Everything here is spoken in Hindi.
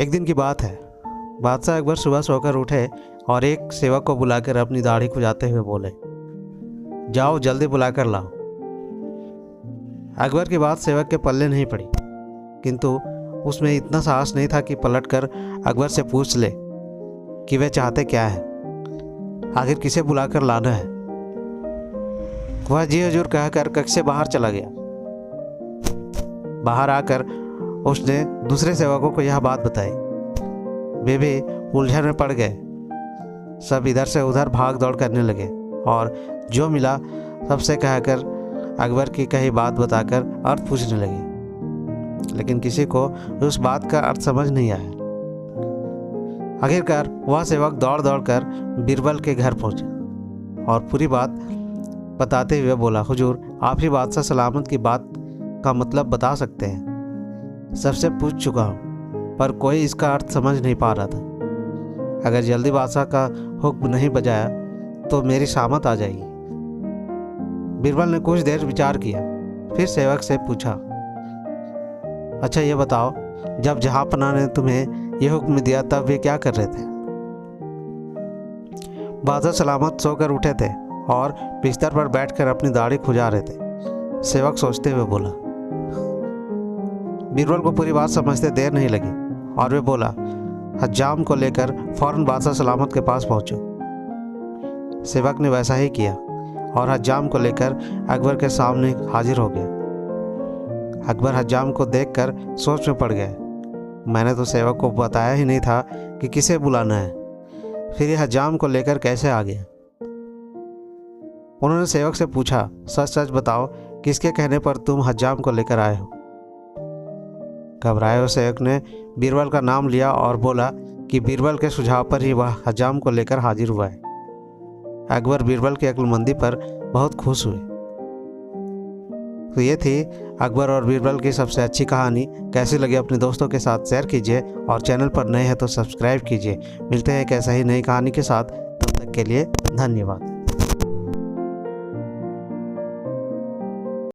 एक दिन की बात है। बादशाह अकबर सुबह सोकर उठे और एक सेवक को बुलाकर अपनी दाढ़ी खुजाते हुए बोले, जाओ जल्दी बुलाकर लाओ। अकबर की बात सेवक के पल्ले नहीं पड़ी, किंतु उसमें इतना साहस नहीं था कि पलटकर अकबर से पूछ ले कि वे चाहते क्या है, आखिर किसे बुलाकर लाना है। वह जी हजूर कहकर कक्ष से बाहर चला गया। बाहर आकर उसने दूसरे सेवकों को यह बात बताई। वे भी उलझन में पड़ गए। सब इधर से उधर भाग दौड़ करने लगे और जो मिला सबसे कहकर अकबर की कही बात बताकर अर्थ पूछने लगे, लेकिन किसी को उस बात का अर्थ समझ नहीं आया। आखिरकार वह सेवक दौड़ दौड़ कर बीरबल के घर पहुंचा और पूरी बात बताते हुए बोला, हुजूर आप ही बादशाह सलामत की बात का मतलब बता सकते हैं। सबसे पूछ चुका हूँ पर कोई इसका अर्थ समझ नहीं पा रहा था। अगर जल्दी बादशाह का हुक्म नहीं बजाया तो मेरी शामत आ जाएगी। बीरबल ने कुछ देर विचार किया, फिर सेवक से पूछा, अच्छा ये बताओ, जब जहाँपनाह ने तुम्हें यह हुक्म दिया तब वे क्या कर रहे थे? बादशाह सलामत सोकर उठे थे और बिस्तर पर बैठकर अपनी दाढ़ी खुजा रहे थे। सेवक सोचते हुए बोला। बीरबल को पूरी बात समझते देर नहीं लगी और वे बोला, हज्जाम को लेकर फौरन बादशाह सलामत के पास पहुंचो। सेवक ने वैसा ही किया और हज्जाम को लेकर अकबर के सामने हाजिर हो गया। अकबर हज्जाम को देखकर सोच में पड़ गए। मैंने तो सेवक को बताया ही नहीं था कि किसे बुलाना है, फिर ये हज्जाम को लेकर कैसे आ गया? उन्होंने सेवक से पूछा, सच सच बताओ, किसके कहने पर तुम हज्जाम को लेकर आए हो? घबराए हुए सेवक ने बीरबल का नाम लिया और बोला कि बीरबल के सुझाव पर ही वह हज्जाम को लेकर हाजिर हुआ है। अकबर बीरबल की अक्लमंदी पर बहुत खुश हुए। तो ये थी अकबर और बीरबल की सबसे अच्छी कहानी। कैसी लगी अपने दोस्तों के साथ शेयर कीजिए और चैनल पर नए हैं तो सब्सक्राइब कीजिए। मिलते हैं एक ऐसा ही नई कहानी के साथ, तब तक के लिए धन्यवाद।